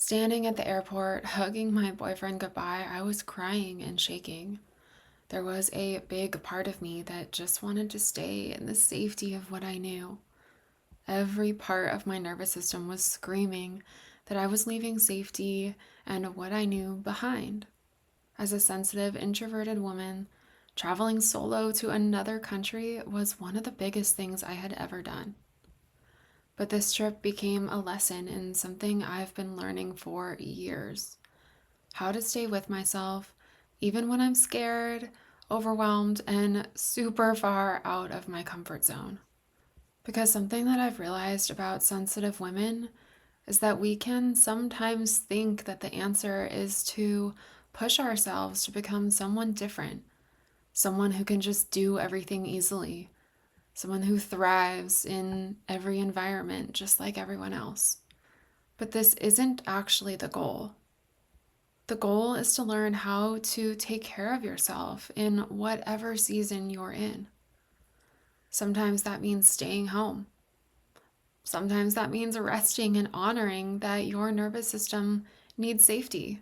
Standing at the airport, hugging my boyfriend goodbye, I was crying and shaking. There was a big part of me that just wanted to stay in the safety of what I knew. Every part of my nervous system was screaming that I was leaving safety and what I knew behind. As a sensitive, introverted woman, traveling solo to another country was one of the biggest things I had ever done. But this trip became a lesson in something I've been learning for years: how to stay with myself, even when I'm scared, overwhelmed, and super far out of my comfort zone. Because something that I've realized about sensitive women is that we can sometimes think that the answer is to push ourselves to become someone different, someone who can just do everything easily, someone who thrives in every environment just like everyone else. But this isn't actually the goal. The goal is to learn how to take care of yourself in whatever season you're in. Sometimes that means staying home. Sometimes that means resting and honoring that your nervous system needs safety.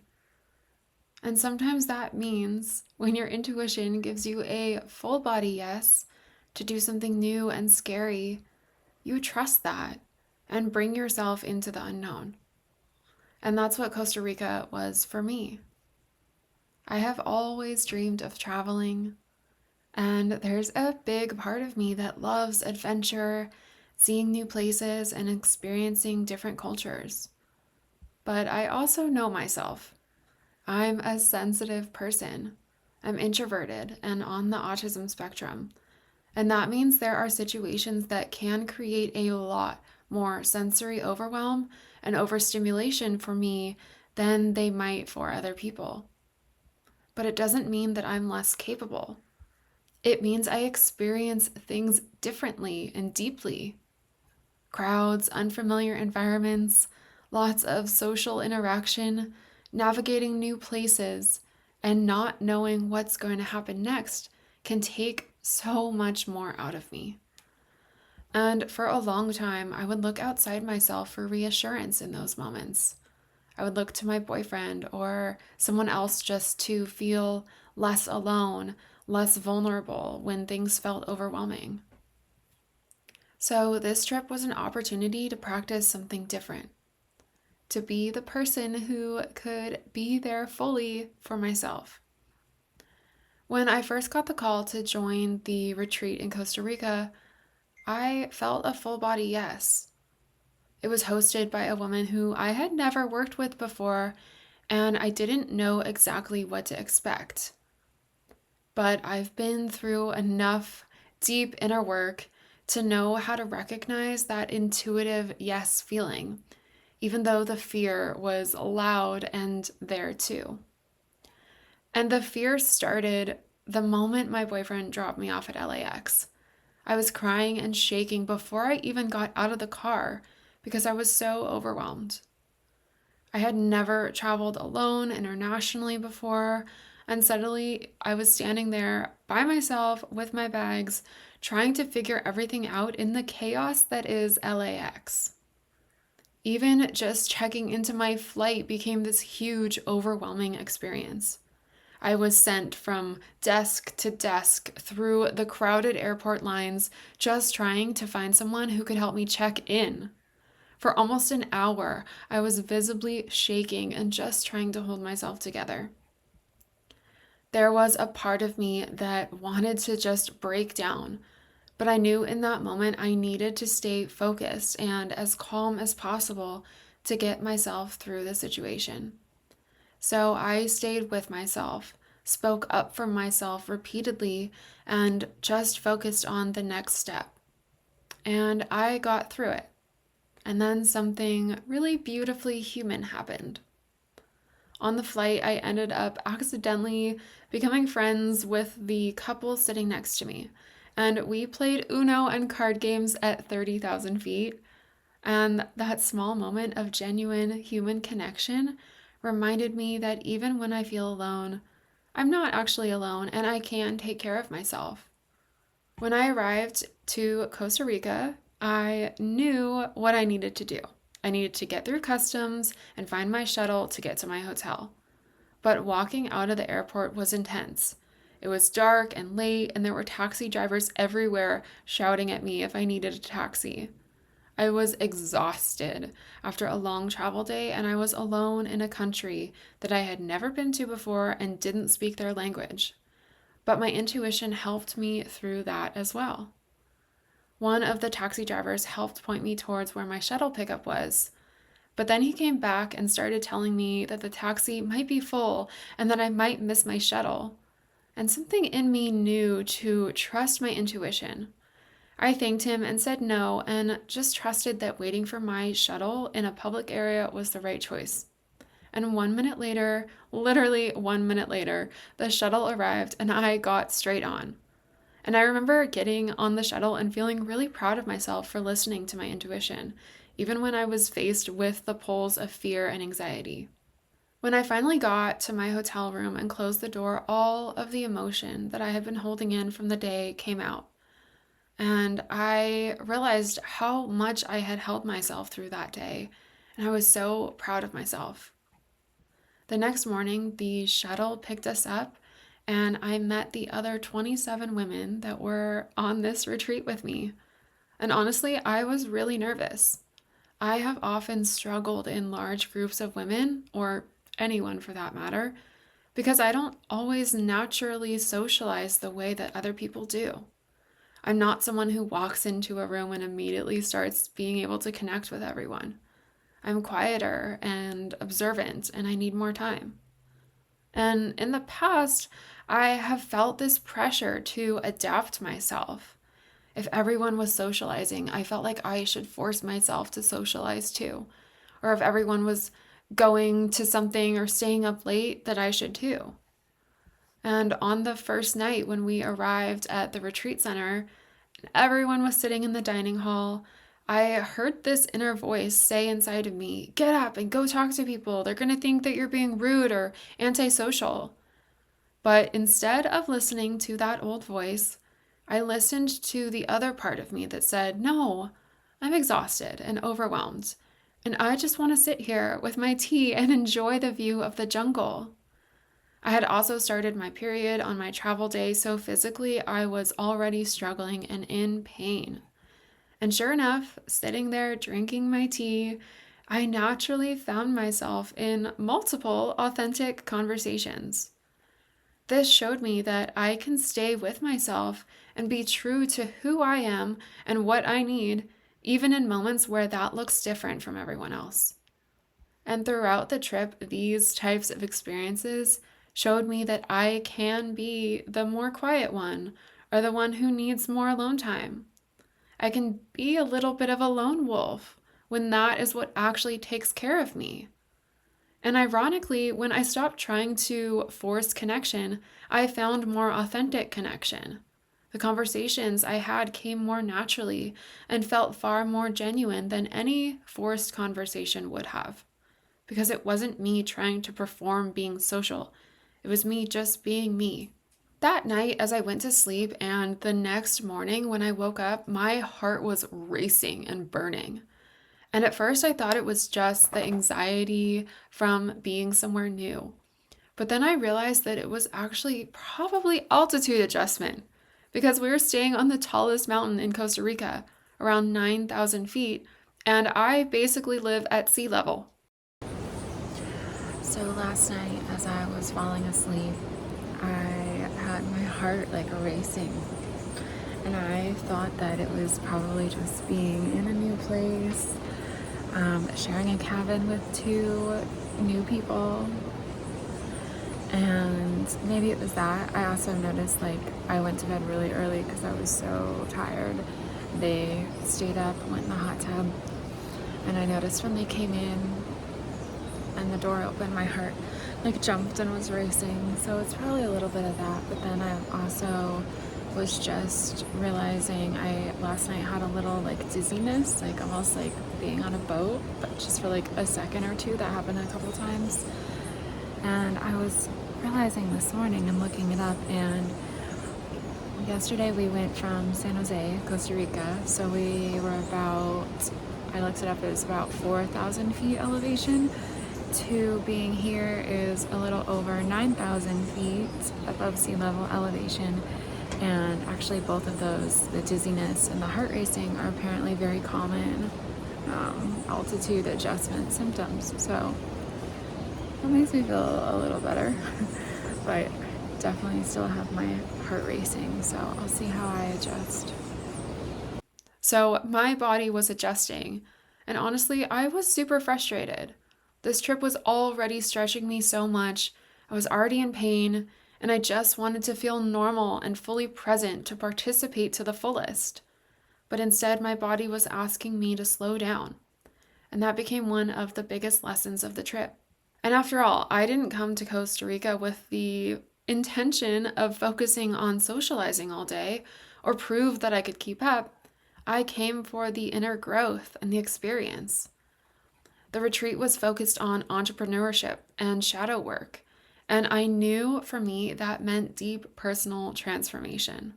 And sometimes that means when your intuition gives you a full body yes to do something new and scary, you trust that and bring yourself into the unknown. And that's what Costa Rica was for me. I have always dreamed of traveling, and there's a big part of me that loves adventure, seeing new places, and experiencing different cultures. But I also know myself. I'm a sensitive person. I'm introverted and on the autism spectrum. And that means there are situations that can create a lot more sensory overwhelm and overstimulation for me than they might for other people. But it doesn't mean that I'm less capable. It means I experience things differently and deeply. Crowds, unfamiliar environments, lots of social interaction, navigating new places, and not knowing what's going to happen next can take so much more out of me. And for a long time, I would look outside myself for reassurance in those moments. I would look to my boyfriend or someone else just to feel less alone, less vulnerable when things felt overwhelming. So, this trip was an opportunity to practice something different, to be the person who could be there fully for myself. When I first got the call to join the retreat in Costa Rica, I felt a full body yes. It was hosted by a woman who I had never worked with before, and I didn't know exactly what to expect. But I've been through enough deep inner work to know how to recognize that intuitive yes feeling, even though the fear was loud and there too. And the fear started the moment my boyfriend dropped me off at LAX. I was crying and shaking before I even got out of the car because I was so overwhelmed. I had never traveled alone internationally before, and suddenly I was standing there by myself with my bags, trying to figure everything out in the chaos that is LAX. Even just checking into my flight became this huge, overwhelming experience. I was sent from desk to desk through the crowded airport lines, just trying to find someone who could help me check in. For almost an hour, I was visibly shaking and just trying to hold myself together. There was a part of me that wanted to just break down, but I knew in that moment I needed to stay focused and as calm as possible to get myself through the situation. So I stayed with myself, spoke up for myself repeatedly, and just focused on the next step. And I got through it. And then something really beautifully human happened. On the flight, I ended up accidentally becoming friends with the couple sitting next to me. And we played Uno and card games at 30,000 feet. And that small moment of genuine human connection reminded me that even when I feel alone, I'm not actually alone and I can take care of myself. When I arrived to Costa Rica, I knew what I needed to do. I needed to get through customs and find my shuttle to get to my hotel. But walking out of the airport was intense. It was dark and late, and there were taxi drivers everywhere shouting at me if I needed a taxi. I was exhausted after a long travel day, and I was alone in a country that I had never been to before and didn't speak their language. But my intuition helped me through that as well. One of the taxi drivers helped point me towards where my shuttle pickup was. But then he came back and started telling me that the taxi might be full and that I might miss my shuttle. And something in me knew to trust my intuition. I thanked him and said no and just trusted that waiting for my shuttle in a public area was the right choice. And 1 minute later, literally 1 minute later, the shuttle arrived and I got straight on. And I remember getting on the shuttle and feeling really proud of myself for listening to my intuition, even when I was faced with the pulls of fear and anxiety. When I finally got to my hotel room and closed the door, all of the emotion that I had been holding in from the day came out. And I realized how much I had held myself through that day, and I was so proud of myself. The next morning, the shuttle picked us up, and I met the other 27 women that were on this retreat with me. And honestly, I was really nervous. I have often struggled in large groups of women, or anyone for that matter, because I don't always naturally socialize the way that other people do. I'm not someone who walks into a room and immediately starts being able to connect with everyone. I'm quieter and observant, and I need more time. And in the past, I have felt this pressure to adapt myself. If everyone was socializing, I felt like I should force myself to socialize too. Or if everyone was going to something or staying up late, that I should too. And on the first night when we arrived at the retreat center, and everyone was sitting in the dining hall, I heard this inner voice say inside of me, "Get up and go talk to people. They're going to think that you're being rude or antisocial." But instead of listening to that old voice, I listened to the other part of me that said, "No, I'm exhausted and overwhelmed, and I just want to sit here with my tea and enjoy the view of the jungle." I had also started my period on my travel day, so physically I was already struggling and in pain. And sure enough, sitting there drinking my tea, I naturally found myself in multiple authentic conversations. This showed me that I can stay with myself and be true to who I am and what I need, even in moments where that looks different from everyone else. And throughout the trip, these types of experiences showed me that I can be the more quiet one or the one who needs more alone time. I can be a little bit of a lone wolf when that is what actually takes care of me. And ironically, when I stopped trying to force connection, I found more authentic connection. The conversations I had came more naturally and felt far more genuine than any forced conversation would have. Because it wasn't me trying to perform being social. It was me just being me. That night, as I went to sleep, and the next morning when I woke up, my heart was racing and burning. And at first, I thought it was just the anxiety from being somewhere new. But then I realized that it was actually probably altitude adjustment, because we were staying on the tallest mountain in Costa Rica, around 9,000 feet, and I basically live at sea level. So last night, as I was falling asleep, I had my heart like racing. And I thought that it was probably just being in a new place, sharing a cabin with two new people. And maybe it was that. I also noticed like I went to bed really early because I was so tired. They stayed up, went in the hot tub. And I noticed when they came in and the door opened, my heart like jumped and was racing. So it's probably a little bit of that. But then I also was just realizing I last night had a little like dizziness, like almost like being on a boat, but just for like a second or two. That happened a couple times. And I was realizing this morning and looking it up, and yesterday we went from San Jose, Costa Rica, so we were about, I looked it up, is about 4,000 feet elevation, to being here is a little over 9,000 feet above sea level elevation. And actually both of those, the dizziness and the heart racing, are apparently very common altitude adjustment symptoms. So that makes me feel a little better, but definitely still have my heart racing, so I'll see how I adjust. So my body was adjusting, and honestly, I was super frustrated. This trip was already stretching me so much. I was already in pain, and I just wanted to feel normal and fully present to participate to the fullest. But instead, my body was asking me to slow down, and that became one of the biggest lessons of the trip. And after all, I didn't come to Costa Rica with the intention of focusing on socializing all day or prove that I could keep up. I came for the inner growth and the experience. The retreat was focused on entrepreneurship and shadow work, and I knew for me that meant deep personal transformation.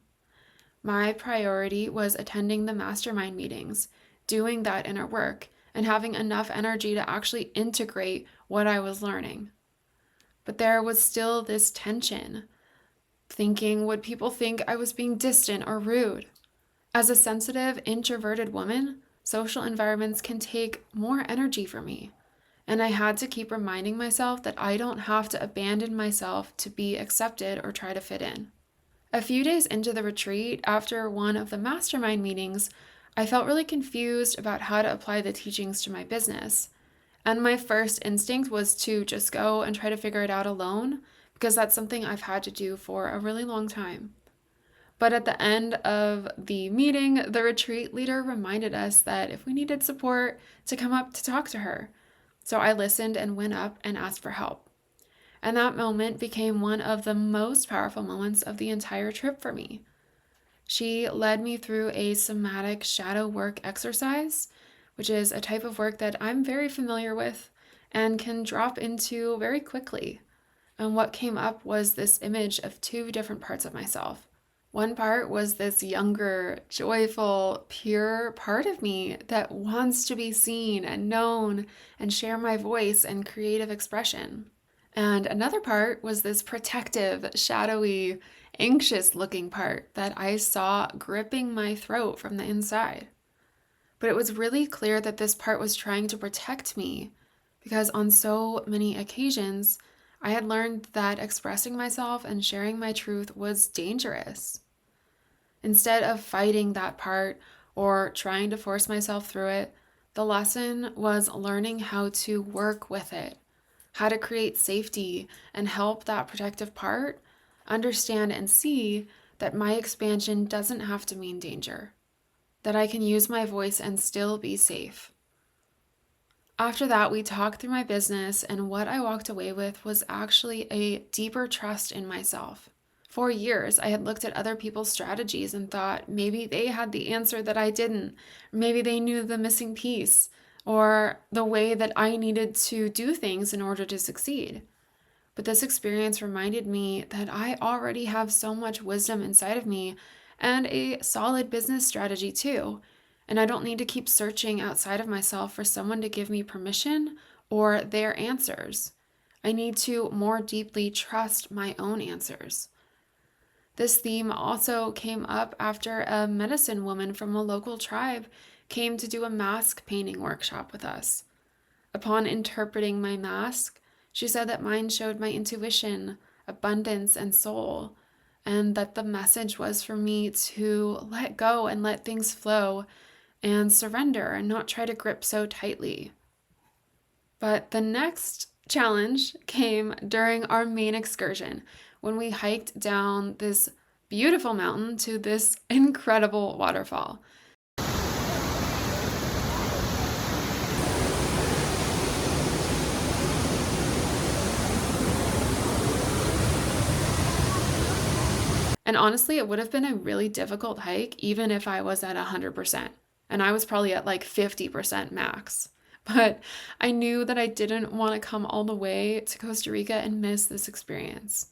My priority was attending the mastermind meetings, doing that inner work, and having enough energy to actually integrate what I was learning. But there was still this tension, thinking, would people think I was being distant or rude? As a sensitive, introverted woman, social environments can take more energy from me. And I had to keep reminding myself that I don't have to abandon myself to be accepted or try to fit in. A few days into the retreat, after one of the mastermind meetings, I felt really confused about how to apply the teachings to my business. And my first instinct was to just go and try to figure it out alone, because that's something I've had to do for a really long time. But at the end of the meeting, the retreat leader reminded us that if we needed support, to come up to talk to her. So I listened and went up and asked for help. And that moment became one of the most powerful moments of the entire trip for me. She led me through a somatic shadow work exercise, which is a type of work that I'm very familiar with and can drop into very quickly. And what came up was this image of two different parts of myself. One part was this younger, joyful, pure part of me that wants to be seen and known and share my voice and creative expression. And another part was this protective, shadowy, anxious looking part that I saw gripping my throat from the inside. But it was really clear that this part was trying to protect me because on so many occasions, I had learned that expressing myself and sharing my truth was dangerous. Instead of fighting that part or trying to force myself through it, the lesson was learning how to work with it, how to create safety and help that protective part understand and see that my expansion doesn't have to mean danger, that I can use my voice and still be safe. After that, we talked through my business, and what I walked away with was actually a deeper trust in myself. For years, I had looked at other people's strategies and thought maybe they had the answer that I didn't. Maybe they knew the missing piece or the way that I needed to do things in order to succeed. But this experience reminded me that I already have so much wisdom inside of me and a solid business strategy too. And I don't need to keep searching outside of myself for someone to give me permission or their answers. I need to more deeply trust my own answers. This theme also came up after a medicine woman from a local tribe came to do a mask painting workshop with us. Upon interpreting my mask, she said that mine showed my intuition, abundance, and soul, and that the message was for me to let go and let things flow and surrender and not try to grip so tightly. But the next challenge came during our main excursion when we hiked down this beautiful mountain to this incredible waterfall. And honestly, it would have been a really difficult hike even if I was at 100%. And I was probably at like 50% max. But I knew that I didn't want to come all the way to Costa Rica and miss this experience.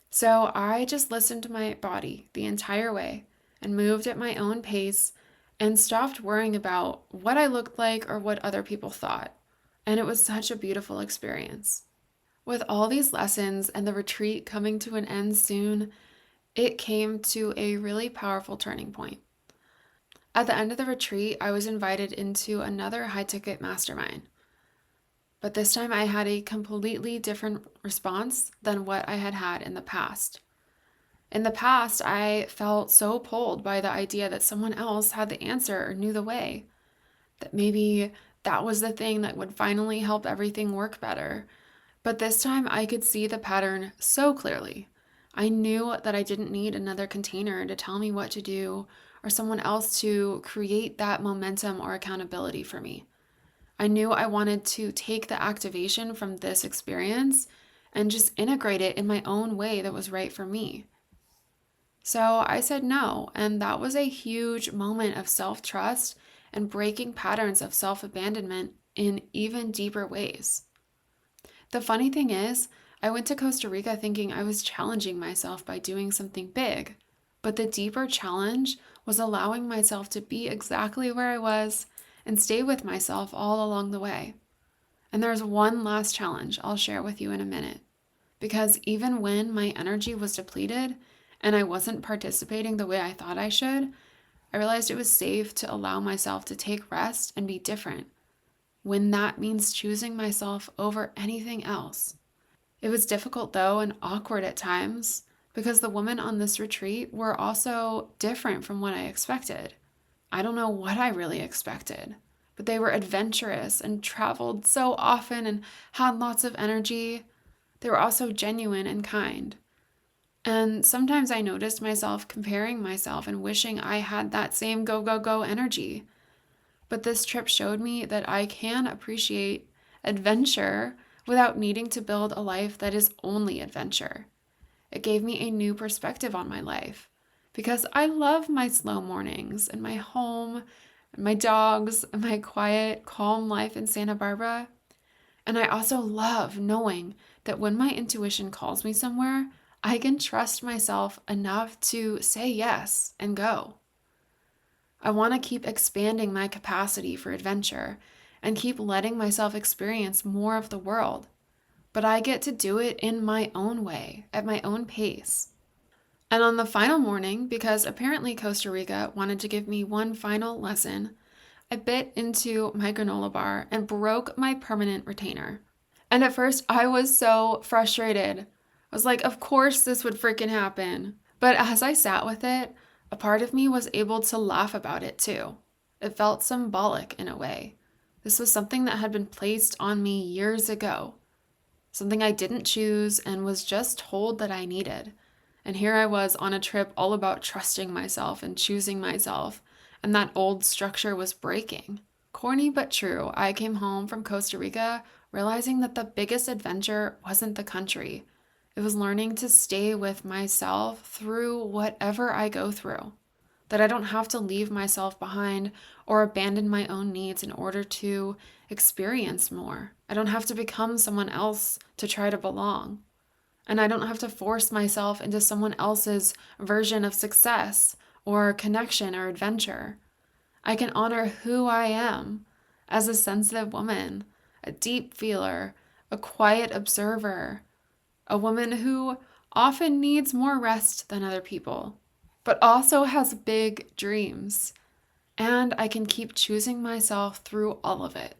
So I just listened to my body the entire way and moved at my own pace and stopped worrying about what I looked like or what other people thought. And it was such a beautiful experience. With all these lessons and the retreat coming to an end soon, it came to a really powerful turning point. At the end of the retreat, I was invited into another high ticket mastermind. But this time I had a completely different response than what I had had in the past. In the past, I felt so pulled by the idea that someone else had the answer or knew the way, that maybe that was the thing that would finally help everything work better. But this time I could see the pattern so clearly. I knew that I didn't need another container to tell me what to do or someone else to create that momentum or accountability for me. I knew I wanted to take the activation from this experience and just integrate it in my own way that was right for me. So I said no, and that was a huge moment of self trust and breaking patterns of self abandonment in even deeper ways. The funny thing is, I went to Costa Rica thinking I was challenging myself by doing something big, but the deeper challenge was allowing myself to be exactly where I was and stay with myself all along the way. And there's one last challenge I'll share with you in a minute. Because even when my energy was depleted and I wasn't participating the way I thought I should, I realized it was safe to allow myself to take rest and be different when that means choosing myself over anything else. It was difficult though and awkward at times because the women on this retreat were also different from what I expected. I don't know what I really expected, but they were adventurous and traveled so often and had lots of energy. They were also genuine and kind. And sometimes I noticed myself comparing myself and wishing I had that same go, go, go energy. But this trip showed me that I can appreciate adventure without needing to build a life that is only adventure. It gave me a new perspective on my life because I love my slow mornings and my home and my dogs and my quiet, calm life in Santa Barbara. And I also love knowing that when my intuition calls me somewhere, I can trust myself enough to say yes and go. I want to keep expanding my capacity for adventure and keep letting myself experience more of the world. But I get to do it in my own way, at my own pace. And on the final morning, because apparently Costa Rica wanted to give me one final lesson, I bit into my granola bar and broke my permanent retainer. And at first, I was so frustrated. I was like, of course this would freaking happen. But as I sat with it, a part of me was able to laugh about it too. It felt symbolic in a way. This was something that had been placed on me years ago, something I didn't choose and was just told that I needed. And here I was on a trip all about trusting myself and choosing myself, and that old structure was breaking. Corny but true, I came home from Costa Rica realizing that the biggest adventure wasn't the country. It was learning to stay with myself through whatever I go through. That I don't have to leave myself behind or abandon my own needs in order to experience more. I don't have to become someone else to try to belong. And I don't have to force myself into someone else's version of success or connection or adventure. I can honor who I am as a sensitive woman, a deep feeler, a quiet observer, a woman who often needs more rest than other people, but also has big dreams. And I can keep choosing myself through all of it.